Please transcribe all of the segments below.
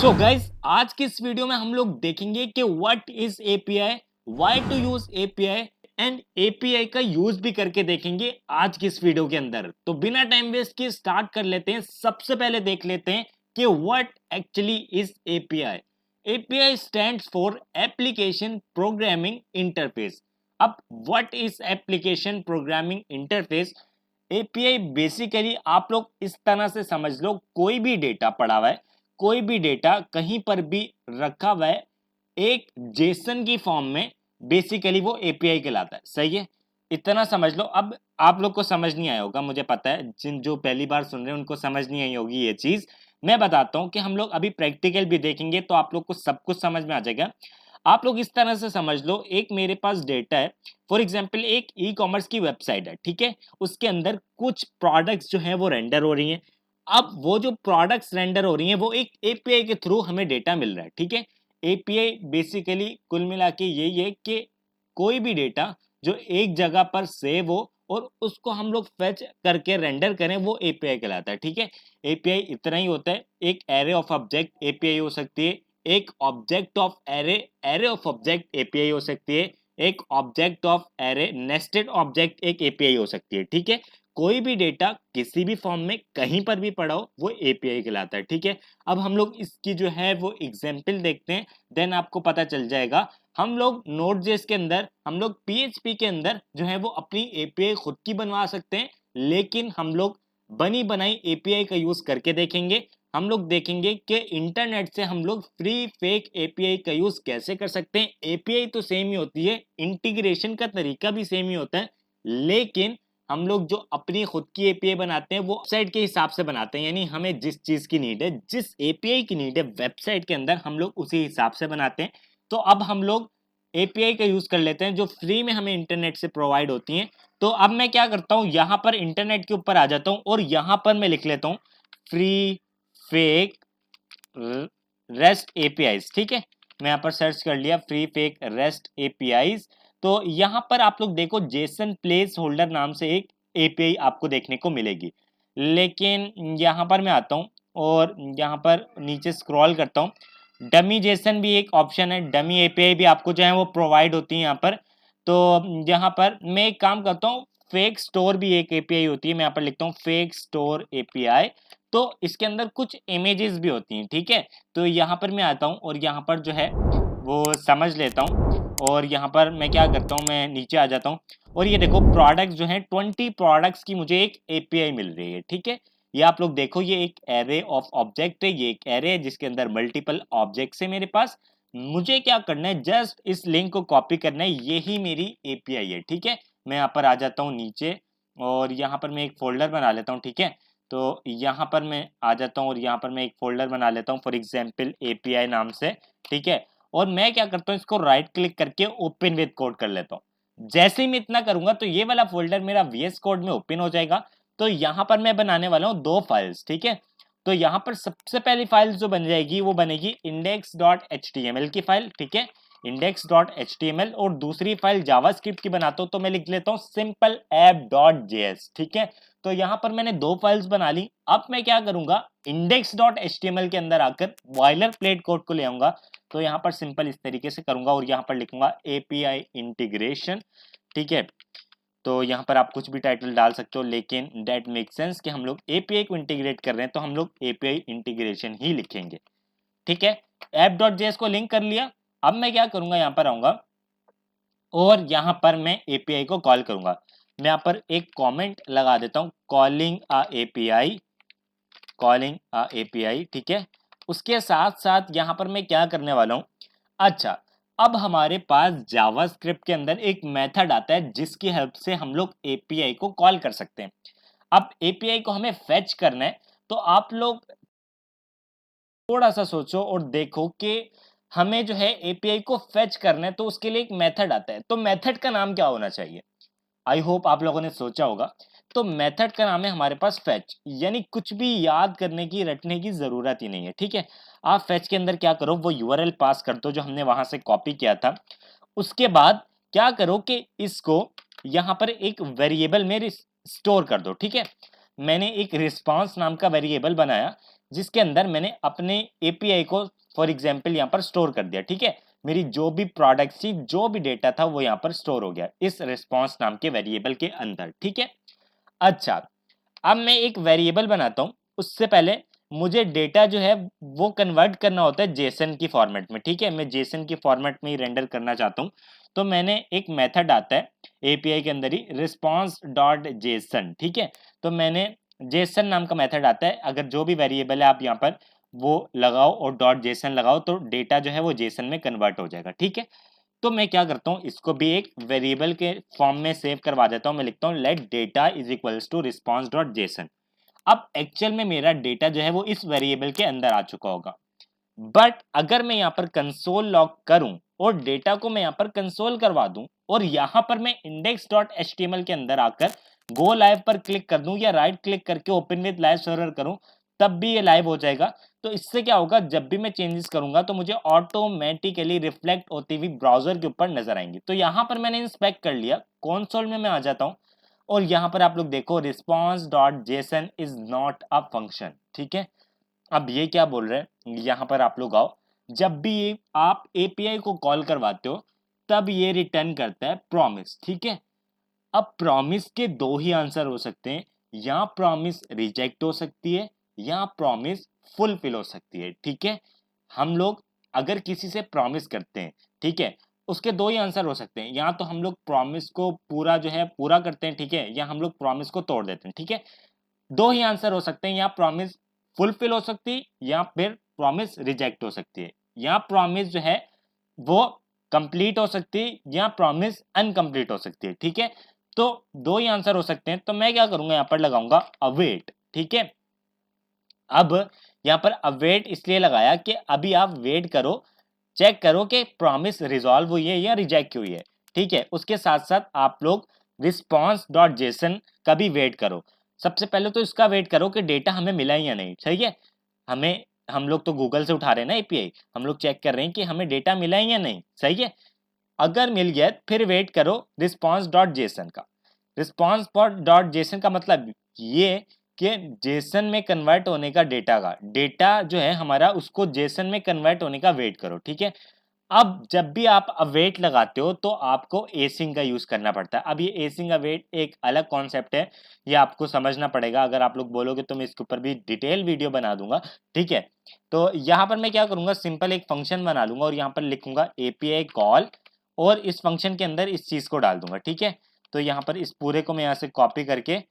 So guys, आज की इस वीडियो में हम लोग देखेंगे कि what is API, why to use API and API का यूज भी करके देखेंगे आज की इस वीडियो के अंदर। तो बिना टाइम वेस्ट किए स्टार्ट कर लेते हैं। सबसे पहले देख लेते हैं कि what actually is API. API stands for application programming interface. अब what is application programming interface? API basically आप लोग इस तरह से समझ लो, कोई भी डेटा पड़ा हुआ है, कोई भी डेटा कहीं पर भी रखा हुआ है एक जेसन की फॉर्म में, बेसिकली वो एपीआई कहलाता है। सही है, इतना समझ लो। अब आप लोग को समझ नहीं आया होगा, मुझे पता है, जिन जो पहली बार सुन रहे हैं उनको समझ नहीं आई होगी ये चीज। मैं बताता हूँ कि हम लोग अभी प्रैक्टिकल भी देखेंगे तो आप लोग को सब कुछ समझ में आ जाएगा। आप लोग इस तरह से समझ लो, एक मेरे पास डेटा है, फॉर एग्जाम्पल एक ई कॉमर्स की वेबसाइट है, ठीक है। उसके अंदर कुछ प्रोडक्ट्स जो है वो रेंडर हो रही हैं। अब वो जो प्रोडक्ट्स रेंडर हो रही हैं वो एक एपीआई के थ्रू हमें डेटा मिल रहा है, ठीक है। एपीआई बेसिकली कुल मिला के यही है कि कोई भी डेटा जो एक जगह पर सेव हो और उसको हम लोग फेच करके रेंडर करें, वो एपीआई कहलाता है, ठीक है। एपीआई इतना ही होता है, एक एरे ऑफ ऑब्जेक्ट एपीआई हो सकती है, एक object of array array of object API हो सकती है, एक object of array nested object एक एपीआई हो सकती है, ठीक है। कोई भी डेटा किसी भी फॉर्म में कहीं पर भी पड़ा हो वो एपीआई कहलाता है, ठीक है। अब हम लोग इसकी जो है वो एग्जांपल देखते हैं, देन आपको पता चल जाएगा। हम लोग नोड.जेएस के अंदर, हम लोग पीएचपी के अंदर जो है वो अपनी एपीआई खुद की बनवा सकते हैं, लेकिन हम लोग बनी बनाई एपीआई का यूज करके देखेंगे। हम लोग देखेंगे कि इंटरनेट से हम लोग फ्री फेक एपीआई का यूज कैसे कर सकते हैं। एपीआई तो सेम ही होती है, इंटीग्रेशन का तरीका भी सेम ही होता है, लेकिन हम लोग जो अपनी खुद की एपीआई बनाते हैं वो वेबसाइट के हिसाब से बनाते हैं। यानी हमें जिस चीज की नीड है, जिस एपीआई की नीड है वेबसाइट के अंदर, हम लोग उसी हिसाब से बनाते हैं। तो अब हम लोग एपीआई का यूज कर लेते हैं जो फ्री में हमें इंटरनेट से प्रोवाइड होती हैं। तो अब मैं क्या करता हूं, यहां पर इंटरनेट के ऊपर आ जाता हूं और यहां पर मैं लिख लेता हूं फ्री फेक रेस्ट एपीआईज, ठीक है। मैं यहाँ पर सर्च कर लिया फ्री फेक रेस्ट एपीआईज। तो यहाँ पर आप लोग देखो, जेसन प्लेस होल्डर नाम से एक एपीआई आपको देखने को मिलेगी। लेकिन यहाँ पर मैं आता हूँ और यहाँ पर नीचे स्क्रॉल करता हूँ, डमी जेसन भी एक ऑप्शन है, डमी एपीआई भी आपको जो है वो प्रोवाइड होती है यहाँ पर। तो यहाँ पर मैं एक काम करता हूँ, फेक स्टोर भी एक एपीआई होती है, मैं यहाँ पर लिखता हूँ फेक स्टोर एपीआई। तो इसके अंदर कुछ इमेजेस भी होती हैं, ठीक है। तो यहाँ पर मैं आता हूँ और यहाँ पर जो है वो समझ लेता हूँ, और यहाँ पर मैं क्या करता हूँ, मैं नीचे आ जाता हूँ और ये देखो प्रोडक्ट्स जो हैं 20 प्रोडक्ट्स की मुझे एक एपीआई मिल रही है, ठीक है। ये आप लोग देखो, ये एक एरे ऑफ ऑब्जेक्ट है, ये एक एरे है जिसके अंदर मल्टीपल ऑब्जेक्ट्स है मेरे पास। मुझे क्या करना है, जस्ट इस लिंक को कॉपी करना है, यही मेरी एपीआई है, ठीक है। मैं यहाँ पर आ जाता हूँ नीचे और यहाँ पर मैं एक फोल्डर बना लेता हूँ, ठीक है। तो यहाँ पर मैं आ जाता हूँ और यहाँ पर मैं एक फोल्डर बना लेता हूँ फॉर एग्जाम्पल एपीआई नाम से, ठीक है। और मैं क्या करता हूँ, इसको राइट क्लिक करके ओपन विद कोड कर लेता हूँ। जैसे ही मैं इतना करूंगा तो ये वाला फोल्डर मेरा वीएस कोड में ओपन हो जाएगा। तो यहाँ पर मैं बनाने वाला हूँ दो फाइल्स, ठीक है। तो यहाँ पर सबसे पहली फाइल जो बन जाएगी वो बनेगी index.html की फाइल, ठीक है, index.html। और दूसरी फाइल जावास्क्रिप्ट की बनाता हूँ तो मैं लिख लेता हूँ simple app.js, ठीक है। तो यहाँ पर मैंने दो फाइल्स बना ली। अब मैं क्या करूंगा, index.html के अंदर आकर बॉयलर प्लेट कोड को ले आऊंगा। तो यहाँ पर सिंपल इस तरीके से करूंगा और यहाँ पर लिखूंगा एपीआई इंटीग्रेशन, ठीक है। तो यहाँ पर आप कुछ भी टाइटल डाल सकते हो, लेकिन डेट मेक सेंस कि हम लोग एपीआई को इंटीग्रेट कर रहे हैं तो हम लोग एपीआई इंटीग्रेशन ही लिखेंगे, ठीक है। app.js को लिंक कर लिया। अब मैं क्या करूंगा, यहाँ पर आऊंगा और यहाँ पर मैं एपीआई को कॉल करूंगा। मैं यहाँ पर एक कमेंट लगा देता हूँ, कॉलिंग अ एपीआई, कॉलिंग अ एपीआई, ठीक है। उसके साथ साथ यहाँ पर मैं क्या करने वाला हूँ, अच्छा, अब हमारे पास जावास्क्रिप्ट के अंदर एक मेथड आता है जिसकी हेल्प से हम लोग एपीआई को कॉल कर सकते हैं। अब एपीआई को हमें फेच करना है, तो आप लोग थोड़ा सा सोचो और देखो कि हमें जो है एपीआई को फेच करना है तो उसके लिए एक मेथड आता है, तो मेथड का नाम क्या होना चाहिए? आई होप आप लोगों ने सोचा होगा। तो मेथड का नाम है हमारे पास फेच, यानी कुछ भी याद करने की रटने की जरूरत ही नहीं है, ठीक है। आप फेच के अंदर क्या करो, वो यूआरएल पास कर दो जो हमने वहां से कॉपी किया था। उसके बाद क्या करो कि इसको यहाँ पर एक वेरिएबल में स्टोर कर दो, ठीक है। मैंने एक रिस्पांस नाम का वेरिएबल बनाया, जिसके अंदर मैंने अपने एपीआई को फॉर एग्जांपल यहाँ पर स्टोर कर दिया। ठीक है, मेरी जो भी प्रोडक्ट थी, जो भी डेटा था, वो यहाँ पर स्टोर हो गया इस रिस्पॉन्स नाम के वेरिएबल के अंदर। ठीक है, अच्छा, अब मैं एक वेरिएबल बनाता हूं। उससे पहले मुझे डेटा जो है वो कन्वर्ट करना होता है जेसन की फॉर्मेट में। ठीक है, मैं जेसन की फॉर्मेट में ही रेंडर करना चाहता हूं, तो मैंने एक मेथड आता है एपीआई के अंदर ही, रिस्पॉन्स डॉट जेसन। ठीक है, तो मैंने जेसन नाम का मेथड आता है। अगर जो भी वेरिएबल है आप यहाँ पर वो लगाओ और डॉट जेसन लगाओ, तो डेटा जो है वो जेसन में कन्वर्ट हो जाएगा। ठीक है, तो मैं क्या करता हूँ, इसको भी एक वेरिएबल के फॉर्म में सेव करवा देता हूँ। मैं लिखता हूँ let data is equals to response dot JSON. अब एक्चुअल में मेरा डेटा जो है वो इस वेरिएबल के अंदर आ चुका होगा। बट अगर मैं यहाँ पर कंसोल लॉग करूं और डेटा को मैं यहाँ पर कंसोल करवा दूं और यहाँ पर मैं इंडेक्स डॉट एचटीएमएल के अंदर आकर गो लाइव पर क्लिक कर दूं या राइट क्लिक करके ओपन विद लाइव सर्वर करूं, तब भी ये लाइव हो जाएगा। तो इससे क्या होगा, जब भी मैं चेंजेस करूंगा तो मुझे ऑटोमेटिकली रिफ्लेक्ट होती हुई ब्राउजर के ऊपर नजर आएंगी। तो यहाँ पर मैंने इंस्पेक्ट कर लिया, कंसोल में मैं आ जाता हूँ और यहाँ पर आप लोग देखो response dot Jason is not a function. ठीक है, अब ये क्या बोल रहे हैं, यहाँ पर आप लोग आओ, जब भी आप एपीआई को कॉल करवाते हो तब ये रिटर्न करता है प्रॉमिस। ठीक है, अब प्रॉमिस के दो ही आंसर हो सकते हैं, या प्रॉमिस रिजेक्ट हो सकती है या प्रॉमिस फुलफिल हो सकती है। ठीक है, हम लोग अगर किसी से प्रॉमिस करते हैं, ठीक है, उसके दो ही आंसर हो सकते हैं, या तो हम लोग प्रॉमिस को पूरा जो है पूरा करते हैं, ठीक है, या हम लोग प्रॉमिस को तोड़ देते हैं। ठीक है, दो ही आंसर हो सकते हैं, या प्रॉमिस फुलफिल हो सकती है या फिर प्रॉमिस रिजेक्ट हो सकती है, या प्रॉमिस जो है वो कंप्लीट हो सकती है या प्रॉमिस अनकंप्लीट हो सकती है। ठीक है, तो दो ही आंसर हो सकते हैं। तो मैं क्या करूंगा, यहां पर लगाऊंगा अवेट। ठीक है, अब यहां पर अवेट इसलिए लगाया कि अभी आप वेट करो, चेक करो कि प्रॉमिस रिजॉल्व हुई है या रिजेक्ट हुई है। ठीक है, उसके साथ साथ आप लोग रिस्पॉन्स डॉट जेसन का भी वेट करो। सबसे पहले तो इसका वेट करो कि डेटा हमें मिला है या नहीं। सही है, हमें हम लोग तो गूगल से उठा रहे हैं ना एपीआई, हम लोग चेक कर रहे हैं कि हमें डेटा मिला है या नहीं। सही है, अगर मिल गया फिर वेट करो रिस्पॉन्स डॉट जेसन का। रिस्पॉन्स डॉट जेसन का मतलब ये कि जेसन में कन्वर्ट होने का डेटा जो है हमारा, उसको जेसन में कन्वर्ट होने का वेट करो। ठीक है, अब जब भी आप अवेट लगाते हो तो आपको एसिंग का यूज करना पड़ता है। अब ये एसिंग अवेट एक अलग कॉन्सेप्ट है, ये आपको समझना पड़ेगा। अगर आप लोग बोलोगे तो मैं इसके ऊपर भी डिटेल वीडियो बना दूंगा। ठीक है, तो यहाँ पर मैं क्या करूंगा, सिंपल एक फंक्शन बना लूंगा और यहाँ पर लिखूंगा एपीआई कॉल और इस फंक्शन के अंदर इस चीज को डाल दूंगा। ठीक है, तो यहाँ पर इस पूरे को मैं यहाँ से कॉपी करके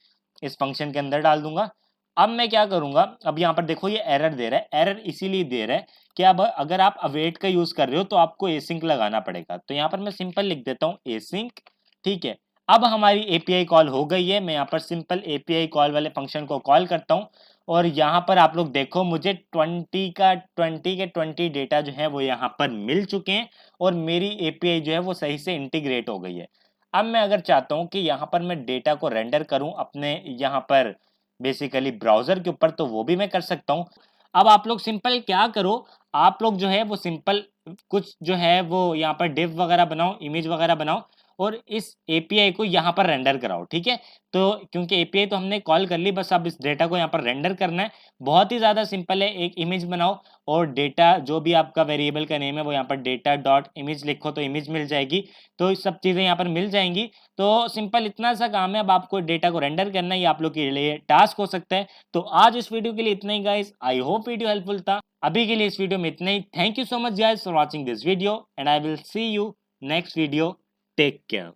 इस फंक्शन के अंदर डाल दूंगा। अब मैं क्या करूंगा, अब यहाँ पर देखो ये एरर दे रहा है। एरर इसीलिए दे रहा है कि अब अगर आप अवेट का यूज कर रहे हो तो आपको एसिंक लगाना पड़ेगा। तो यहाँ पर मैं सिंपल लिख देता हूँ एसिंक। ठीक है, अब हमारी एपीआई कॉल हो गई है। मैं यहाँ पर सिंपल एपीआई कॉल वाले फंक्शन को कॉल करता हूँ और यहाँ पर आप लोग देखो मुझे 20 डेटा जो है वो यहाँ पर मिल चुके हैं और मेरी एपीआई जो है वो सही से इंटीग्रेट हो गई है। अब मैं अगर चाहता हूँ कि यहाँ पर मैं डेटा को रेंडर करूँ अपने यहाँ पर बेसिकली ब्राउजर के ऊपर, तो वो भी मैं कर सकता हूँ। अब आप लोग सिंपल क्या करो, आप लोग जो है वो सिंपल कुछ जो है वो यहाँ पर डिव वगैरह बनाओ, इमेज वगैरह बनाओ और इस एपीआई को यहाँ पर रेंडर कराओ। ठीक है, तो क्योंकि एपीआई तो हमने कॉल कर ली, बस अब इस डेटा को यहाँ पर रेंडर करना है। बहुत ही ज़्यादा सिंपल है, एक इमेज बनाओ और डेटा जो भी आपका वेरिएबल का नेम है वो यहाँ पर डेटा डॉट इमेज लिखो तो इमेज मिल जाएगी। तो सब चीज़ें यहाँ पर मिल जाएंगी। तो सिंपल इतना सा काम है, अब आपको डेटा को रेंडर करना है, ये आप लोग के लिए टास्क हो सकता है। तो आज इस वीडियो के लिए इतना ही guys, I hope video helpful था। अभी के लिए इस वीडियो में इतना ही। Thank you so much guys for watching this video and I will see you next video. Take care.